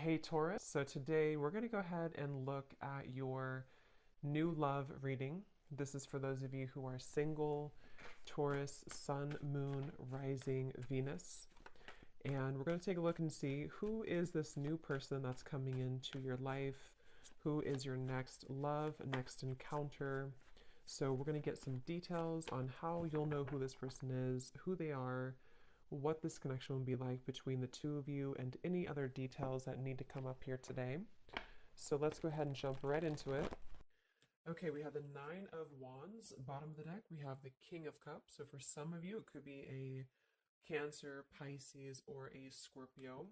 Hey Taurus, so today we're going to go ahead and look at your new love reading. This is for those of you who are single, Taurus, Sun, Moon, Rising, Venus. And we're going to take a look and see who is this new person that's coming into your life, who is your next love, next encounter. So we're going to get some details on how you'll know who this person is, who they are, what this connection will be like between the two of you, and any other details that need to come up here today. So let's go ahead and jump right into it. Okay, we have the Nine of Wands. Bottom of the deck, we have the King of Cups. So for some of you, it could be a Cancer, Pisces, or a Scorpio.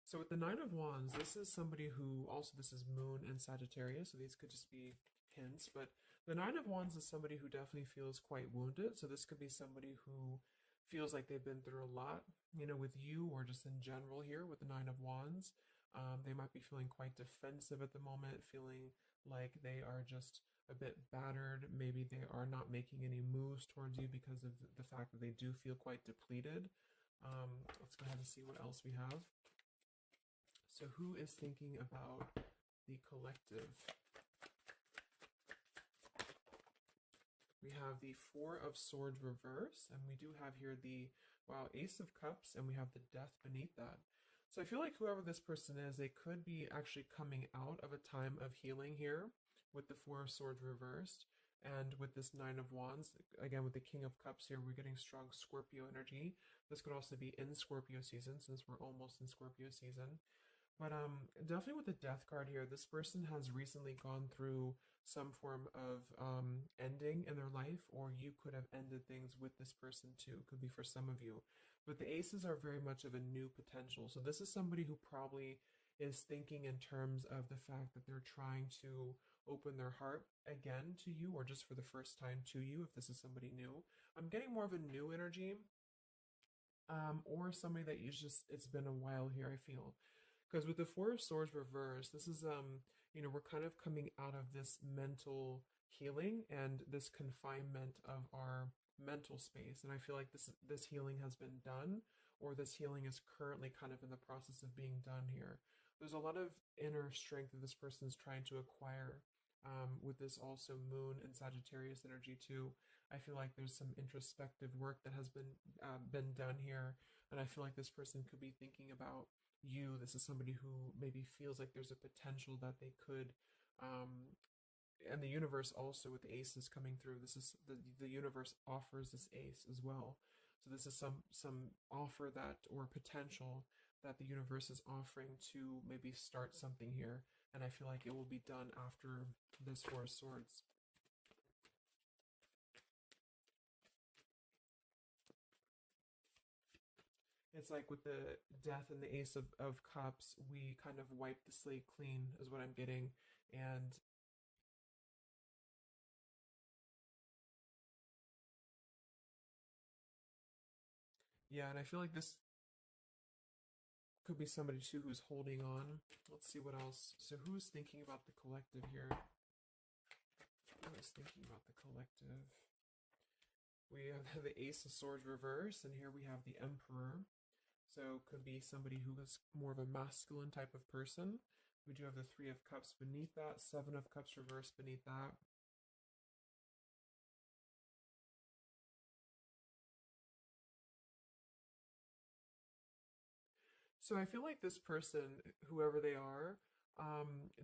So with the Nine of Wands, this is somebody who, also this is Moon and Sagittarius, so these could just be hints, but the Nine of Wands is somebody who definitely feels quite wounded. So this could be somebody who feels like they've been through a lot, with you or just in general here with the Nine of Wands. They might be feeling quite defensive at the moment, feeling like they are just a bit battered. Maybe they are not making any moves towards you because of the fact that they do feel quite depleted. Let's go ahead and see what else we have. So who is thinking about the collective? We have the Four of Swords reverse, and we do have here the, wow, Ace of Cups, and we have the Death beneath that. So I feel like whoever this person is, they could be actually coming out of a time of healing here with the Four of Swords reversed. And with this Nine of Wands, again, with the King of Cups here, we're getting strong Scorpio energy. This could also be in Scorpio season, since we're almost in Scorpio season. But definitely with the Death card here, this person has recently gone through some form of ending in their life, or you could have ended things with this person too. Could be for some of you. But the Aces are very much of a new potential. So this is somebody who probably is thinking in terms of the fact that they're trying to open their heart again to you, or just for the first time to you, if this is somebody new. I'm getting more of a new energy, or somebody that you just, it's been a while here, I feel. Because with the Four of Swords reversed, this is, we're kind of coming out of this mental healing and this confinement of our mental space. And I feel like this healing has been done, or this healing is currently kind of in the process of being done here. There's a lot of inner strength that this person is trying to acquire. With this also Moon and Sagittarius energy too, I feel like there's some introspective work that has been done here, and I feel like this person could be thinking about you. This is somebody who maybe feels like there's a potential that they could, and the universe also with the aces coming through. This is the universe offers this ace as well. So this is some offer that, or potential that the universe is offering to maybe start something here. And I feel like it will be done after this Four of Swords. It's like with the Death and the Ace of Cups, we kind of wipe the slate clean, is what I'm getting. And yeah, and I feel like this could be somebody too who's holding on. Let's see what else. So who's thinking about the collective here? Who is thinking about the collective? We have the Ace of Swords reverse, and here we have the Emperor. So could be somebody who is more of a masculine type of person. We do have the Three of Cups beneath that, Seven of Cups reverse beneath that. So I feel like this person, whoever they are,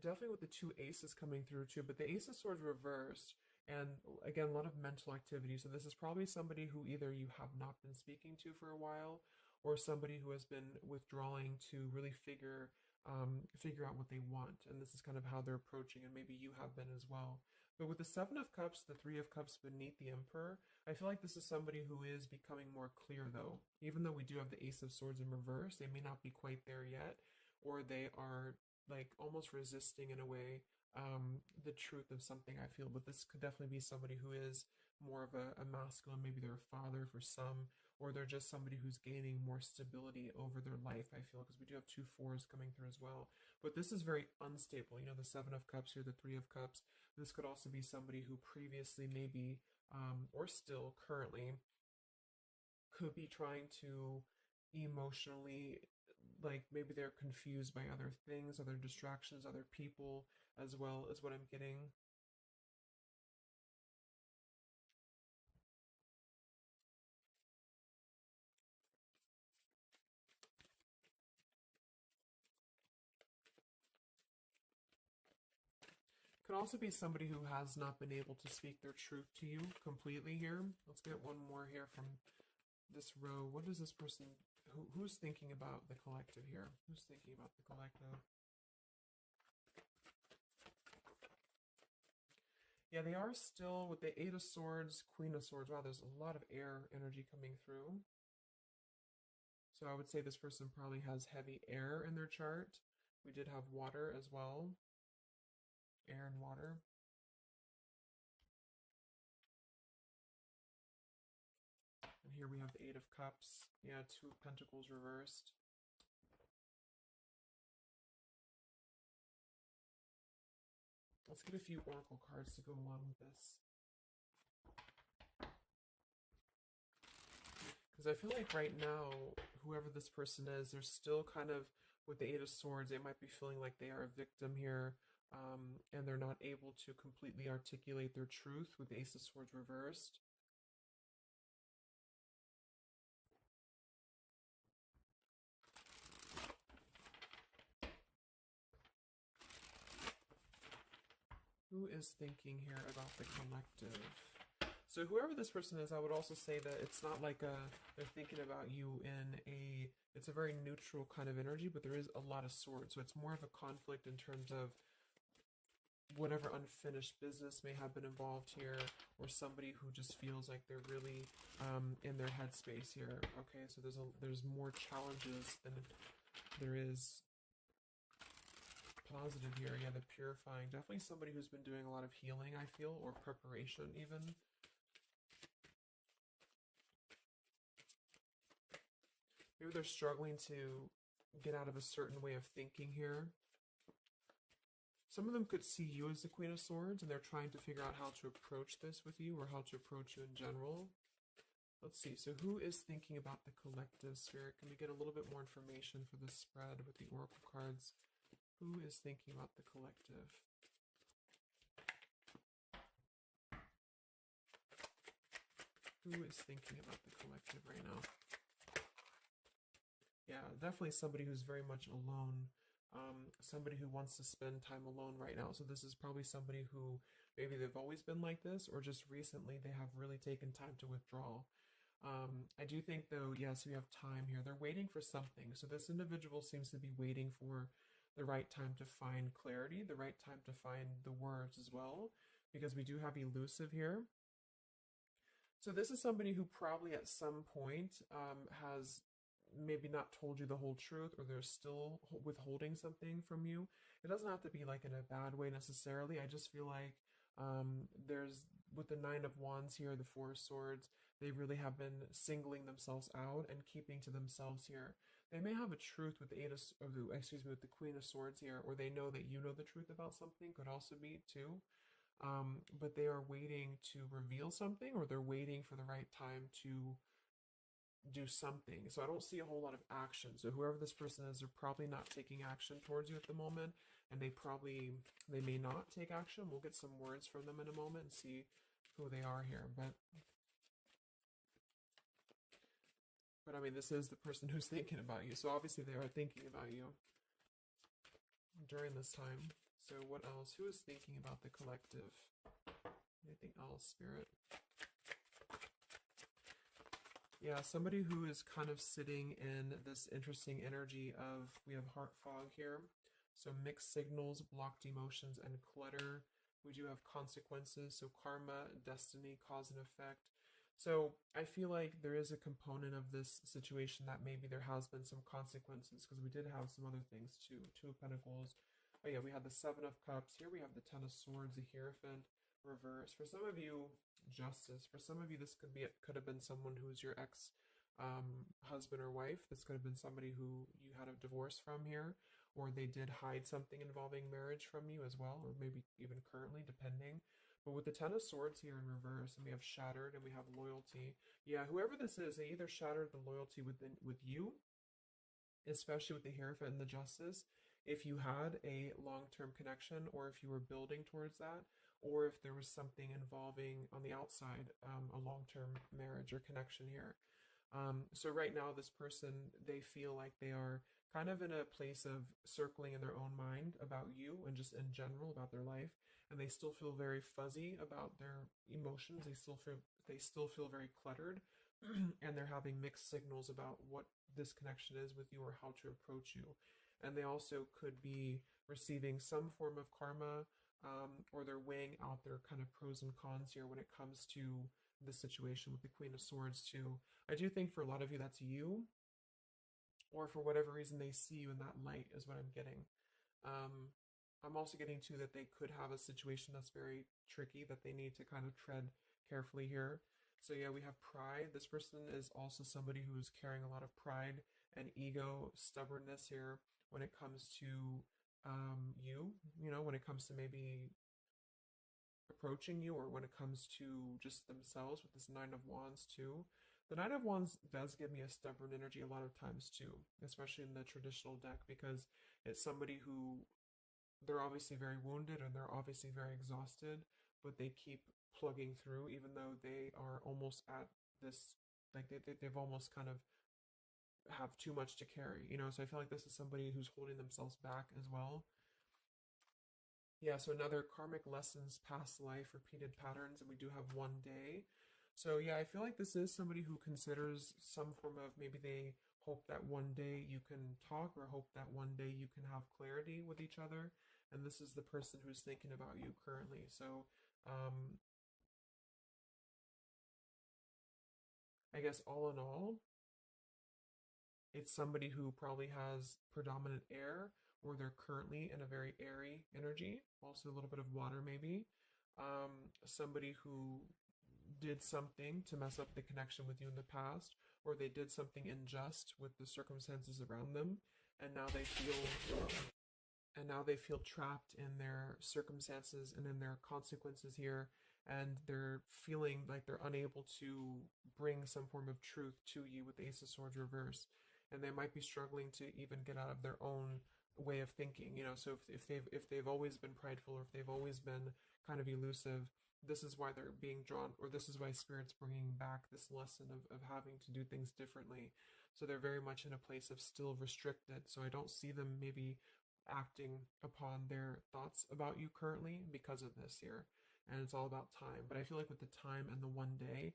definitely with the two aces coming through too, but the Ace of Swords reversed, and again, a lot of mental activity. So this is probably somebody who either you have not been speaking to for a while, or somebody who has been withdrawing to really figure out what they want. And this is kind of how they're approaching, and maybe you have been as well. But with the Seven of Cups, the Three of Cups beneath the Emperor, I feel like this is somebody who is becoming more clear, though. Even though we do have the Ace of Swords in reverse, they may not be quite there yet, or they are like almost resisting in a way the truth of something, I feel. But this could definitely be somebody who is more of a masculine. Maybe they're a father for some, or they're just somebody who's gaining more stability over their life, I feel, because we do have two fours coming through as well. But this is very unstable. The Seven of Cups here, the Three of Cups. This could also be somebody who previously maybe, or still currently, could be trying to emotionally like maybe they're confused by other things, other distractions, other people, as well as what I'm getting. Could also be somebody who has not been able to speak their truth to you completely here. Let's get one more here from this row. What is this person, who's thinking about the collective here? Who's thinking about the collective? Yeah, they are still with the Eight of Swords, Queen of Swords. Wow, there's a lot of air energy coming through. So I would say this person probably has heavy air in their chart. We did have water as well. Air and water. And here we have the Eight of Cups. Yeah, Two of Pentacles reversed. Let's get a few oracle cards to go along with this. Because I feel like right now, whoever this person is, they're still kind of, with the Eight of Swords, they might be feeling like they are a victim here, and they're not able to completely articulate their truth with the Ace of Swords reversed. Who is thinking here about the collective? So whoever this person is, I would also say that it's not like they're thinking about you in it's a very neutral kind of energy, but there is a lot of swords. So it's more of a conflict in terms of whatever unfinished business may have been involved here, or somebody who just feels like they're really in their headspace here. Okay, so there's more challenges than there is positive here. Yeah, the purifying. Definitely somebody who's been doing a lot of healing, I feel, or preparation even. Maybe they're struggling to get out of a certain way of thinking here. Some of them could see you as the Queen of Swords, and they're trying to figure out how to approach this with you, or how to approach you in general. Let's see. So who is thinking about the collective, Spirit? Can we get a little bit more information for this spread with the oracle cards? Who is thinking about the collective? Who is thinking about the collective right now? Yeah, definitely somebody who's very much alone. Somebody who wants to spend time alone right now. So this is probably somebody who maybe they've always been like this, or just recently they have really taken time to withdraw. I do think though, yes, we have time here. They're waiting for something. So this individual seems to be waiting for the right time to find clarity, the right time to find the words as well, because we do have elusive here. So this is somebody who probably at some point has maybe not told you the whole truth, or they're still withholding something from you. It doesn't have to be like in a bad way necessarily. I just feel like there's, with the Nine of Wands here, the Four of Swords, they really have been singling themselves out and keeping to themselves here. They may have a truth with the with the Queen of Swords here, or they know that you know the truth about something, could also be too. But they are waiting to reveal something, or they're waiting for the right time to do something. So I don't see a whole lot of action. So whoever this person is, they're probably not taking action towards you at the moment, and they may not take action. We'll get some words from them in a moment and see who they are here. But I mean, this is the person who's thinking about you. So obviously they are thinking about you during this time. So what else? Who is thinking about the collective? Anything else, Spirit? Yeah, somebody who is kind of sitting in this interesting energy of, we have heart fog here. So mixed signals, blocked emotions, and clutter. We do have consequences, so karma, destiny, cause and effect. So I feel like there is a component of this situation that maybe there has been some consequences, because we did have some other things too. Two of Pentacles. Oh yeah, we had the Seven of Cups. Here we have the Ten of Swords, the Hierophant, reverse. For some of you, Justice. For some of you, this could have been someone who's your ex husband or wife. This could have been somebody who you had a divorce from here, or they did hide something involving marriage from you as well, or maybe even currently, depending. But with the Ten of Swords here in reverse, and we have shattered, and we have loyalty. Yeah, whoever this is, they either shattered the loyalty with you, especially with the Hierophant and the Justice, if you had a long-term connection, or if you were building towards that, or if there was something involving on the outside, a long-term marriage or connection here. So right now, this person, they feel like they are kind of in a place of circling in their own mind about you and just in general about their life, and they still feel very fuzzy about their emotions. They still feel very cluttered, and they're having mixed signals about what this connection is with you or how to approach you. And they also could be receiving some form of karma, or they're weighing out their kind of pros and cons here when it comes to the situation with the Queen of Swords too. I do think for a lot of you that's you, or for whatever reason they see you in that light is what I'm getting. Um, I'm also getting too that they could have a situation that's very tricky that they need to kind of tread carefully here. So yeah, we have pride. This person is also somebody who's carrying a lot of pride and ego, stubbornness here when it comes to when it comes to maybe approaching you, or when it comes to just themselves with this Nine of Wands too. The Nine of Wands does give me a stubborn energy a lot of times too, especially in the traditional deck, because it's somebody who, they're obviously very wounded and they're obviously very exhausted, but they keep plugging through even though they are almost at this, like they've almost kind of have too much to carry, so I feel like this is somebody who's holding themselves back as well. Yeah, so another karmic lessons, past life, repeated patterns, and we do have one day. So yeah, I feel like this is somebody who considers some form of, maybe they hope that one day you can talk, or hope that one day you can have clarity with each other. And this is the person who's thinking about you currently. So um, I guess all in all, it's somebody who probably has predominant air, or they're currently in a very airy energy, also a little bit of water maybe. Somebody who did something to mess up the connection with you in the past, or they did something unjust with the circumstances around them, and now they feel trapped in their circumstances and in their consequences here, and they're feeling like they're unable to bring some form of truth to you with the Ace of Swords reverse, and they might be struggling to even get out of their own way of thinking. So if they've always been prideful, or if they've always been kind of elusive, this is why they're being drawn, or this is why Spirit's bringing back this lesson of having to do things differently. So they're very much in a place of still restricted. So I don't see them maybe acting upon their thoughts about you currently because of this here. And it's all about time. But I feel like with the time and the one day,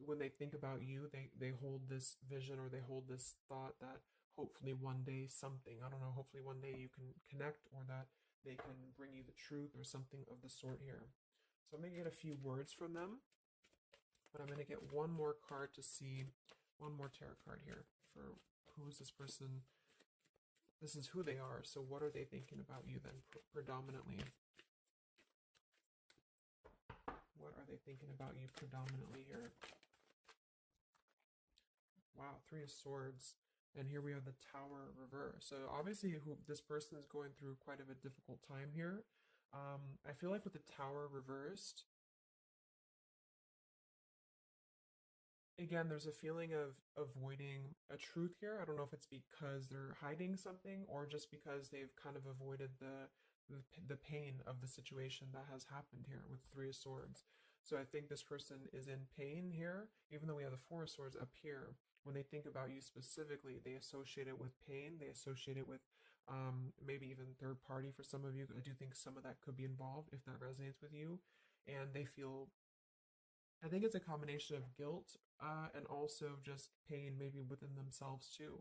when they think about you, they hold this vision, or they hold this thought that hopefully one day something, I don't know, hopefully one day you can connect, or that they can bring you the truth or something of the sort here. So I'm going to get a few words from them, but I'm going to get one more card to see, one more tarot card here for who is this person. This is who they are. So what are they thinking about you then, predominantly? What are they thinking about you predominantly here? Wow, Three of Swords. And here we have the Tower reverse. So obviously this person is going through quite of a difficult time here. I feel like with the Tower reversed, again, there's a feeling of avoiding a truth here. I don't know if it's because they're hiding something, or just because they've kind of avoided the pain of the situation that has happened here with Three of Swords. So I think this person is in pain here, even though we have the Four of Swords up here. When they think about you specifically, they associate it with pain. They associate it with maybe even third party for some of you. I do think some of that could be involved if that resonates with you. And they feel, I think it's a combination of guilt, and also just pain maybe within themselves too.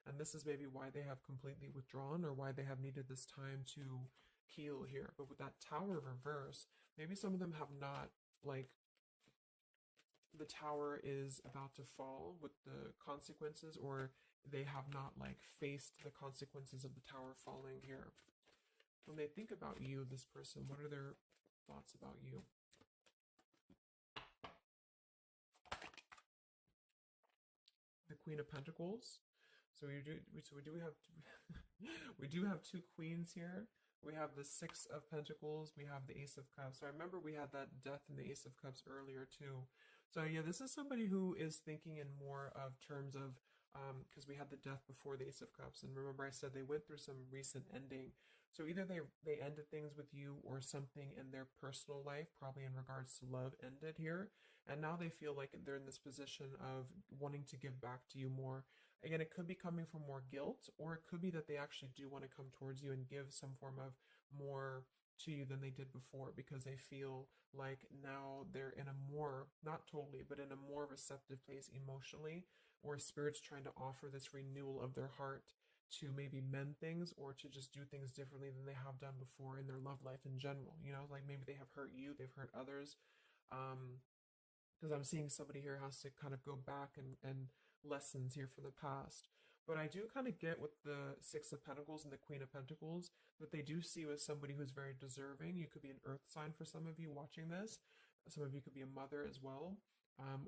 And this is maybe why they have completely withdrawn, or why they have needed this time to heal here. But with that Tower reverse, maybe some of them have not, like, the tower is about to fall with the consequences, or they have not like faced the consequences of the tower falling here. When they think about you, this person, what are their thoughts about you? The Queen of Pentacles. So we do have we do have two queens here. We have the Six of Pentacles. We have the Ace of Cups. So I remember we had that Death and the Ace of Cups earlier too. So yeah, this is somebody who is thinking in more of terms of because we had the death before the Ace of Cups. And remember I said they went through some recent ending. So either they ended things with you, or something in their personal life, probably in regards to love, ended here. And now they feel like they're in this position of wanting to give back to you more. Again, it could be coming from more guilt, or it could be that they actually do want to come towards you and give some form of more to you than they did before, because they feel like now they're in a more, not totally, but in a more receptive place emotionally, or spirit's trying to offer this renewal of their heart to maybe mend things, or to just do things differently than they have done before in their love life in general. You know, like maybe they have hurt you, they've hurt others. Because I'm seeing somebody here has to kind of go back and lessons here from the past. But I do kind of get with the Six of Pentacles and the Queen of Pentacles that they do see you as somebody who's very deserving. You could be an earth sign for some of you watching this. Some of you could be a mother as well.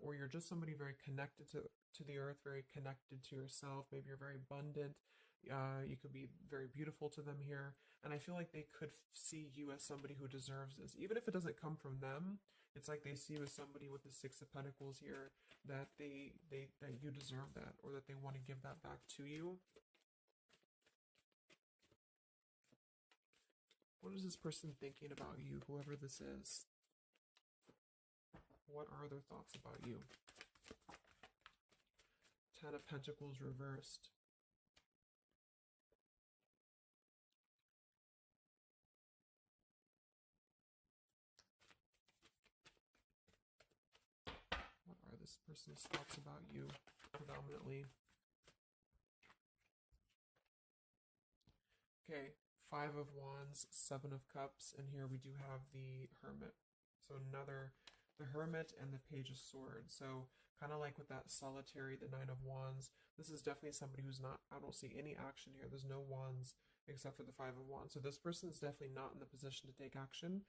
Or you're just somebody very connected to the earth, very connected to yourself. Maybe you're very abundant. You could be very beautiful to them here. And I feel like they could see you as somebody who deserves this. Even if it doesn't come from them, it's like they see you as somebody with the Six of Pentacles here, that that you deserve that, or that they want to give that back to you. What is this person thinking about you, whoever this is? What are their thoughts about you? Ten of Pentacles reversed. What are this person's thoughts about you, predominantly? Okay, Five of Wands, Seven of Cups, and here we do have the Hermit. So the Hermit and the Page of Swords. So kind of like with that solitary, the Nine of Wands, this is definitely somebody who's not, I don't see any action here. There's no wands except for the Five of Wands. So this person is definitely not in the position to take action.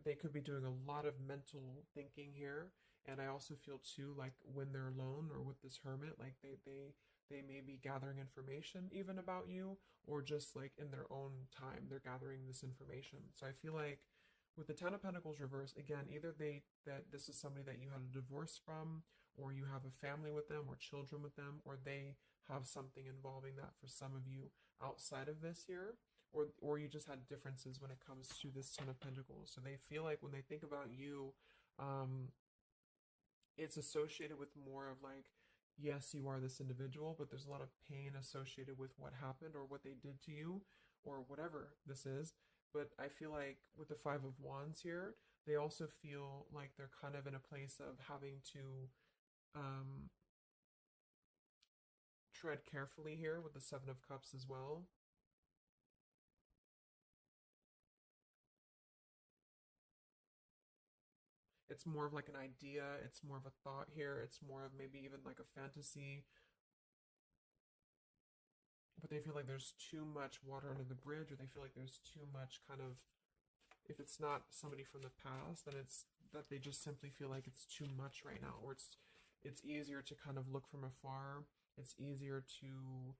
They could be doing a lot of mental thinking here. And I also feel too, like when they're alone or with this Hermit, like they may be gathering information even about you, or just like in their own time, they're gathering this information. So I feel like with the Ten of Pentacles reverse, again, either that this is somebody that you had a divorce from, or you have a family with them, or children with them, or they have something involving that for some of you outside of this here, or you just had differences when it comes to this Ten of Pentacles. So they feel like when they think about you, it's associated with more of like, yes, you are this individual, but there's a lot of pain associated with what happened or what they did to you or whatever this is. But I feel like with the Five of Wands here, they also feel like they're kind of in a place of having to tread carefully here with the Seven of Cups as well. It's more of like an idea, it's more of a thought here, it's more of maybe even like a fantasy, but they feel like there's too much water under the bridge, or they feel like there's too much kind of, if it's not somebody from the past, then it's that they just simply feel like it's too much right now, or it's easier to kind of look from afar. It's easier to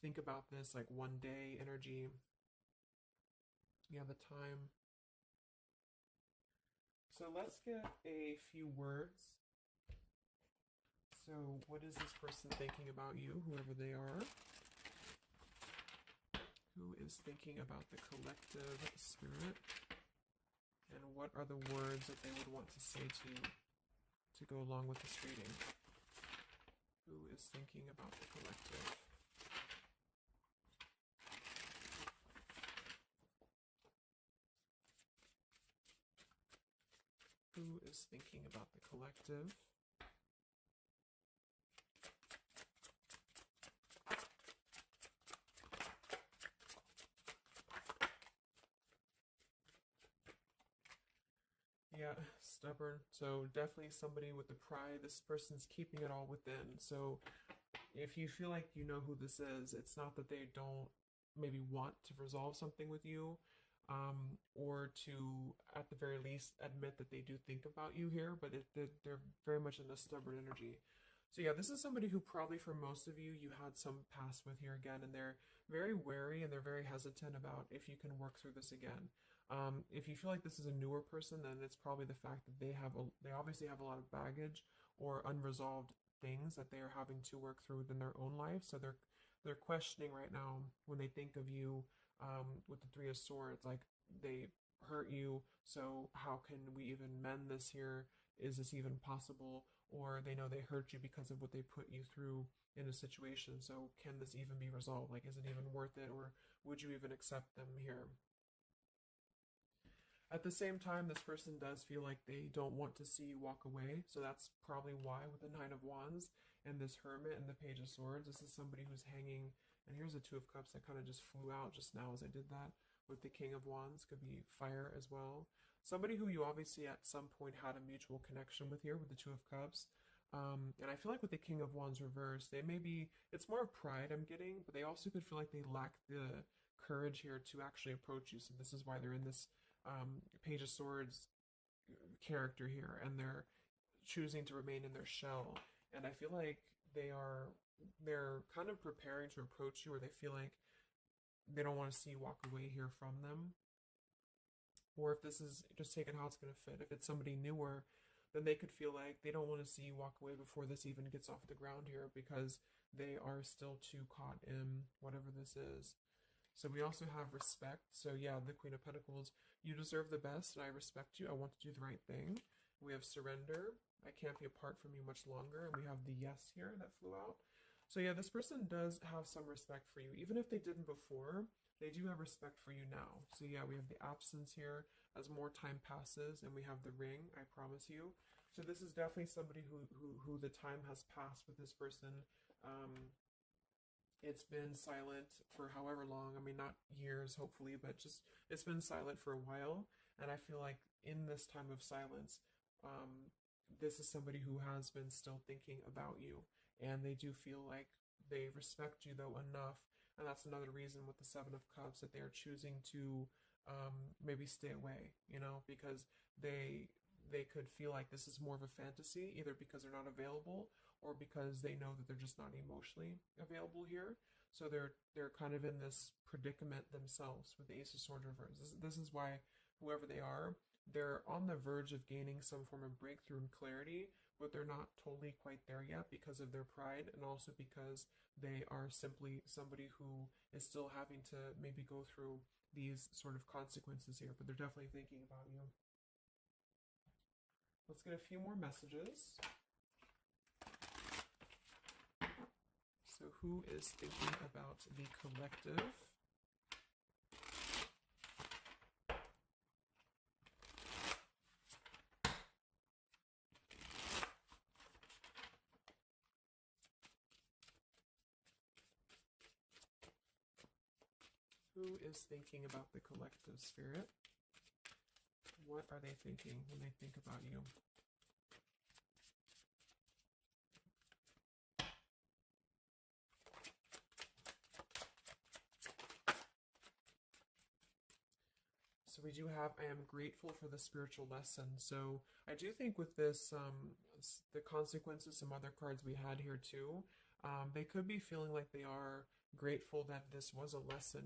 think about this like one day energy. Yeah, the time. So let's get a few words. So what is this person thinking about you, whoever they are? Who is thinking about the collective spirit? And what are the words that they would want to say to go along with this reading? Who is thinking about the collective? Who is thinking about the collective? Yeah, stubborn. So definitely somebody with the pride. This person's keeping it all within. So if you feel like you know who this is, it's not that they don't maybe want to resolve something with you, or to, at the very least, admit that they do think about you here, but they're very much in a stubborn energy. So yeah, this is somebody who probably for most of you, you had some past with here again, and they're very wary and they're very hesitant about if you can work through this again. If you feel like this is a newer person, then it's probably the fact that they obviously have a lot of baggage or unresolved things that they are having to work through within their own life. So they're questioning right now when they think of you, with the Three of Swords, like they hurt you, so how can we even mend this here? Is this even possible? Or they know they hurt you because of what they put you through in a situation, so can this even be resolved? Like, is it even worth it, or would you even accept them here? At the same time, this person does feel like they don't want to see you walk away. So that's probably why, with the Nine of Wands and this Hermit and the Page of Swords, this is somebody who's hanging. And here's the Two of Cups that kind of just flew out just now as I did that. With the King of Wands, could be fire as well. Somebody who you obviously at some point had a mutual connection with here with the Two of Cups. And I feel like with the King of Wands reversed, they may be, it's more of pride I'm getting, but they also could feel like they lack the courage here to actually approach you. So this is why they're in this Page of Swords character here, and they're choosing to remain in their shell. And I feel like they're kind of preparing to approach you, or they feel like they don't want to see you walk away here from them. Or if this is just taking how it's going to fit, if it's somebody newer, then they could feel like they don't want to see you walk away before this even gets off the ground here, because they are still too caught in whatever this is. So we also have respect. So yeah, the Queen of Pentacles, you deserve the best and I respect you. I want to do the right thing. We have surrender. I can't be apart from you much longer. And we have the yes here that flew out. So yeah, this person does have some respect for you. Even if they didn't before, they do have respect for you now. So yeah, we have the absence here as more time passes, and we have the ring, I promise you. So this is definitely somebody who the time has passed with this person. It's been silent for however long. I mean, not years, hopefully, but just it's been silent for a while. And I feel like in this time of silence, this is somebody who has been still thinking about you. And they do feel like they respect you, though, enough. And that's another reason with the Seven of Cups that they are choosing to maybe stay away, because they could feel like this is more of a fantasy, either because they're not available or because they know that they're just not emotionally available here. So they're kind of in this predicament themselves with the Ace of Swords reverse. This is why whoever they are, they're on the verge of gaining some form of breakthrough and clarity, but they're not totally quite there yet because of their pride, and also because they are simply somebody who is still having to maybe go through these sort of consequences here, but they're definitely thinking about you. Let's get a few more messages. So who is thinking about the collective? Who is thinking about the collective, Spirit? What are they thinking when they think about you? So we do have, I am grateful for the spiritual lesson. So I do think with this, the consequences, some other cards we had here too, they could be feeling like they are grateful that this was a lesson,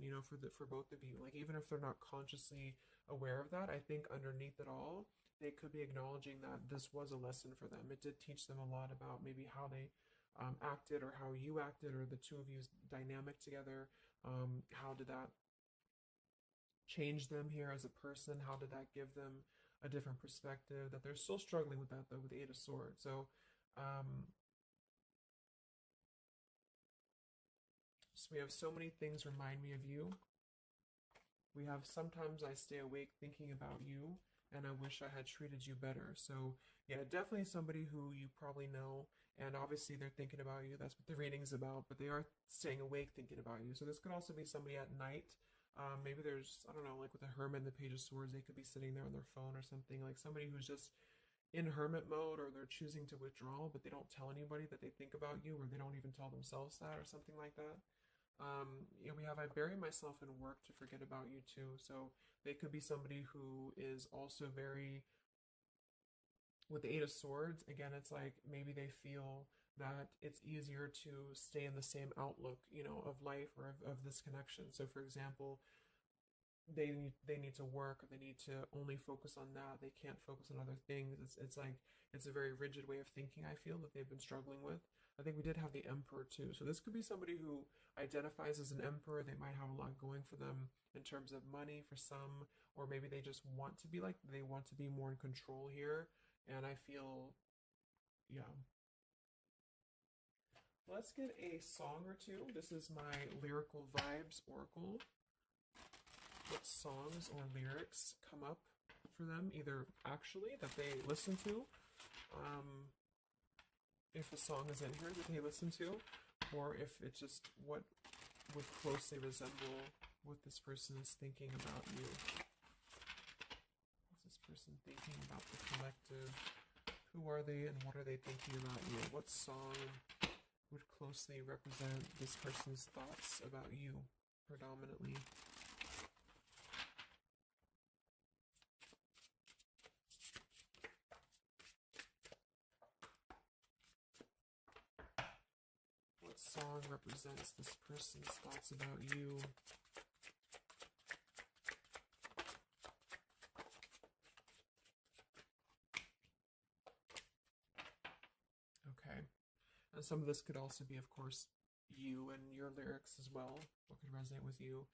for both of you. Like, even if they're not consciously aware of that, I think underneath it all, they could be acknowledging that this was a lesson for them. It did teach them a lot about maybe how they acted, or how you acted, or the two of you's dynamic together. How did that change them here as a person? How did that give them a different perspective? That they're still struggling with that, though, with the Eight of Swords. So we have so many things remind me of you. We have sometimes I stay awake thinking about you, and I wish I had treated you better. So yeah, definitely somebody who you probably know, and obviously they're thinking about you. That's what the reading's about, but they are staying awake thinking about you. So this could also be somebody at night. Maybe there's, I don't know, like with the Hermit and the Page of Swords, they could be sitting there on their phone or something, like somebody who's just in hermit mode, or they're choosing to withdraw, but they don't tell anybody that they think about you, or they don't even tell themselves that, or something like that. We have, I bury myself in work to forget about you too. So they could be somebody who is also very, with the Eight of Swords, again, it's like maybe they feel that it's easier to stay in the same outlook, of life, or of this connection. So for example, they need to work, or they need to only focus on that. They can't focus on other things. It's like it's a very rigid way of thinking, I feel, that they've been struggling with. I think we did have the Emperor too. So this could be somebody who identifies as an emperor. They might have a lot going for them in terms of money for some, or maybe they just want to be like, they want to be more in control here. And I feel, yeah. Let's get a song or two. This is my Lyrical Vibes Oracle. What songs or lyrics come up for them, either actually that they listen to, if a song is in here that they listen to, or if it's just what would closely resemble what this person is thinking about you. What's this person thinking about the collective? Who are they and what are they thinking about you? What song would closely represent this person's thoughts about you predominantly? What song represents this person's thoughts about you? Okay. And some of this could also be, of course, you and your lyrics as well. What could resonate with you?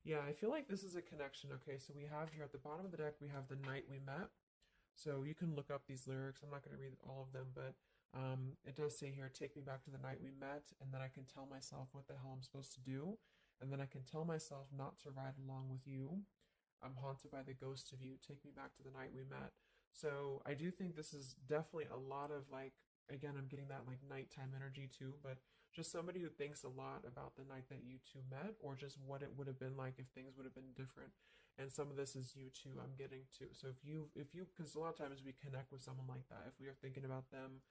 Yeah, I feel like this is a connection. Okay, so we have here at the bottom of the deck, we have The Night We Met. So you can look up these lyrics. I'm not going to read all of them, but it does say here, take me back to the night we met, and then I can tell myself what the hell I'm supposed to do. And then I can tell myself not to ride along with you. I'm haunted by the ghost of you. Take me back to the night we met. So I do think this is definitely a lot of like, again, I'm getting that like nighttime energy too, but just somebody who thinks a lot about the night that you two met, or just what it would have been like if things would have been different. And some of this is you too, I'm getting to. So because a lot of times we connect with someone like that, if we are thinking about them,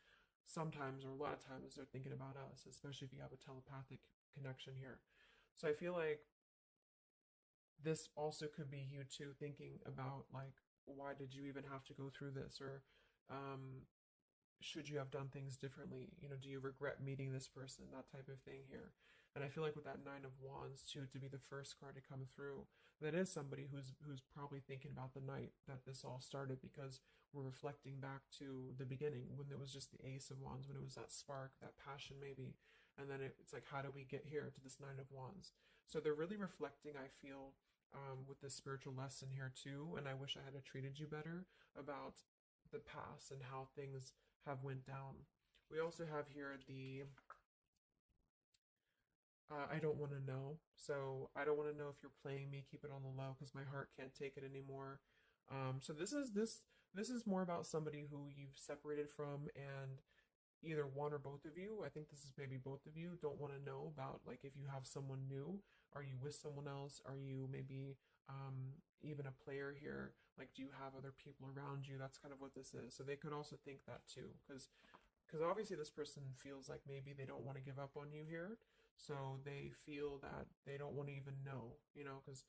sometimes, or a lot of times, they're thinking about us, especially if you have a telepathic connection here. So I feel like this also could be you too thinking about like, why did you even have to go through this? Or should you have done things differently? You know, do you regret meeting this person? That type of thing here. And I feel like with that Nine of Wands too, to be the first card to come through, that is somebody who's probably thinking about the night that this all started, because we're reflecting back to the beginning when it was just the Ace of Wands, when it was that spark, that passion maybe. And then it's like, how do we get here to this Nine of Wands? So they're really reflecting, I feel, with this spiritual lesson here too. And I wish I had treated you better about the past and how things have went down. We also have here the I don't want to know. So I don't want to know if you're playing me. Keep it on the low because my heart can't take it anymore. So this is more about somebody who you've separated from, and either one or both of you, I think this is maybe both of you, don't want to know about, like, if you have someone new. Are you with someone else? Are you maybe even a player here? Like, do you have other people around you? That's kind of what this is. So they could also think that too, because obviously this person feels like maybe they don't want to give up on you here. So they feel that they don't want to even know, you know, because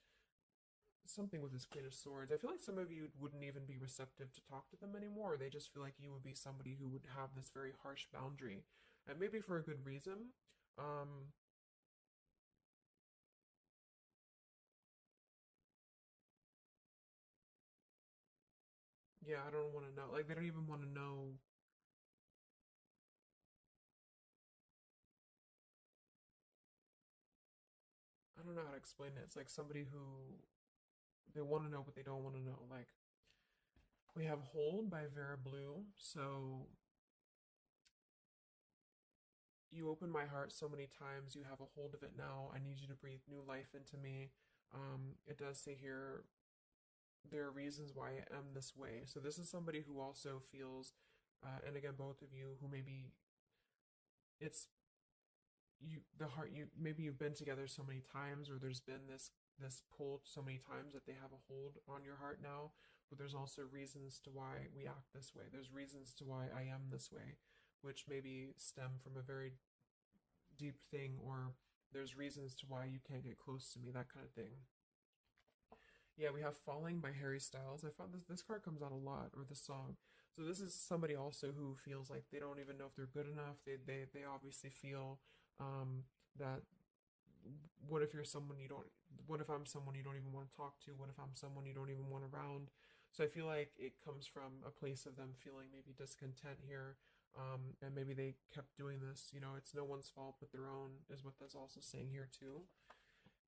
something with this Queen of Swords, I feel like some of you wouldn't even be receptive to talk to them anymore. They just feel like you would be somebody who would have this very harsh boundary, and maybe for a good reason. Um, yeah, I don't want to know. Like, they don't even want to know. I don't know how to explain it. It's like somebody who they want to know, but they don't want to know. Like, we have Hold by Vera Blue. So you open my heart so many times. You have a hold of it now. I need you to breathe new life into me. It does say here, there are reasons why I am this way. So this is somebody who also feels, and again, both of you who maybe it's you, the heart, you maybe you've been together so many times, or there's been this pull so many times that they have a hold on your heart now. But there's also reasons to why we act this way. There's reasons to why I am this way, which maybe stem from a very deep thing, or there's reasons to why you can't get close to me, that kind of thing. Yeah, we have Falling by Harry Styles. I found this card comes out a lot, or this song. So this is somebody also who feels like they don't even know if they're good enough. They obviously feel that what if you're someone you don't, what if I'm someone you don't even want to talk to? What if I'm someone you don't even want around? So I feel like it comes from a place of them feeling maybe discontent here. And maybe they kept doing this. You know, it's no one's fault but their own, is what that's also saying here too.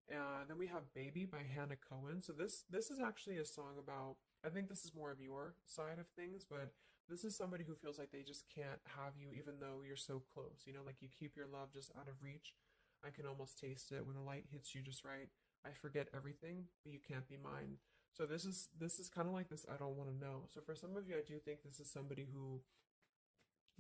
Then we have Baby by Hannah Cohen. So this is actually a song about, I think this is more of your side of things, but this is somebody who feels like they just can't have you even though you're so close. You know, like you keep your love just out of reach. I can almost taste it when the light hits you just right. I forget everything, but you can't be mine. So this is kind of like this I don't want to know. So for some of you, I do think this is somebody who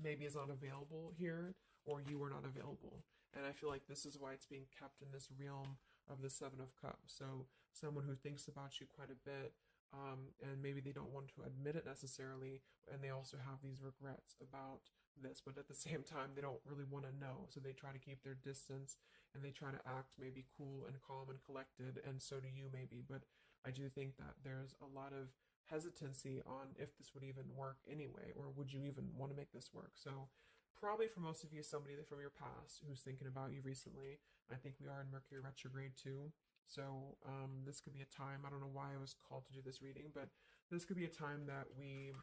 maybe is not available here, or you are not available. And I feel like this is why it's being kept in this realm of the Seven of Cups. So someone who thinks about you quite a bit, and maybe they don't want to admit it necessarily, and they also have these regrets about this, but at the same time, they don't really want to know. So they try to keep their distance, and they try to act maybe cool and calm and collected, and so do you maybe. But I do think that there's a lot of hesitancy on if this would even work anyway, or would you even want to make this work. So probably for most of you, somebody from your past who's thinking about you recently. I think we are in Mercury retrograde too. So this could be a time, I don't know why I was called to do this reading, but this could be a time that we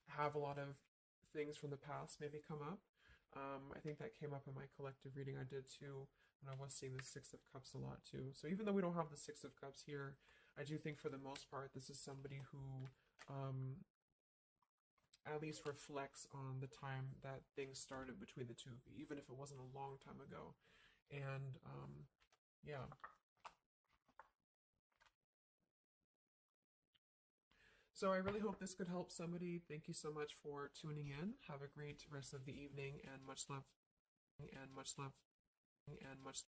have a lot of things from the past maybe come up. I think that came up in my collective reading I did too, and I was seeing the Six of Cups a lot too. So even though we don't have the Six of Cups here, I do think for the most part this is somebody who at least reflects on the time that things started between the two of you, even if it wasn't a long time ago. And yeah. So I really hope this could help somebody. Thank you so much for tuning in. Have a great rest of the evening, and much love, and much love, and much